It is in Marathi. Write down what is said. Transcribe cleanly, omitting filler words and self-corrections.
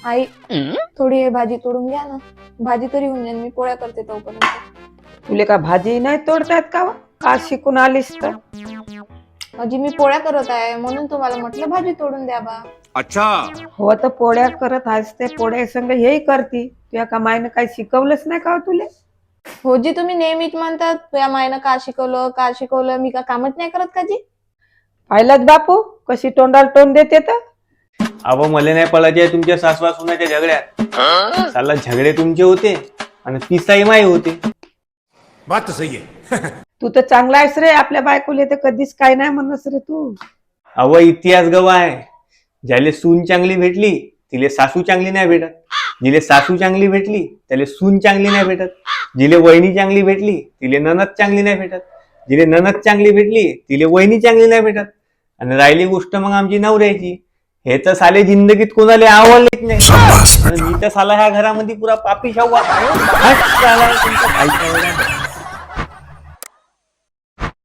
आई थोडी हे भाजी तोडून घ्या ना. भाजी तरी होऊन जाईल, मी पोळ्या करते तोपर्यंत. तुले का भाजी नाही तोडतायत का व? का शिकून आलीस तर? आजी मी पोळ्या करत आहे म्हणून तुम्हाला म्हटलं भाजी तोडून द्या बा. अच्छा। हो तर पोळ्या करत आहेस ते पोळ्या संग हेही करती. तुझ्या का मायनं काही शिकवलंच नाही का हो तुले? हो जी, तुम्ही नेहमीच म्हणतात तुझ्या मायनं का शिकवलं, मी का कामच नाही करत का जी? पाहिलंच बापू कशी तोंडाला तोंड देते तर. अहो मला नाही पळायचे तुमच्या सासवा सुनाच्या झगड्यात. साला झगडे तुमचे होते आणि पिसाई माई होते. बात तो सही है। तू तर चांगला आहेस रे, आपल्या बायकोले तर कधीच काय नाही म्हणस रे तू. अव इतिहास गवा आहे. ज्याले सून चांगली भेटली तिले सासू चांगली नाही भेटत. जिले सासू चांगली भेटली त्याले सून चांगली नाही भेटत. जिले वहिनी चांगली भेटली तिले ननद चांगली नाही भेटत. जिले ननद चांगली भेटली तिले वहिनी चांगली नाही भेटत. आणि राहिली गोष्ट मग आमची नवऱ्याची. हे तर साले जिंदगीत कोणाला आवडलेच नाही. मी तर साला ह्या घरामध्ये पुरा पापी शाहू आहे.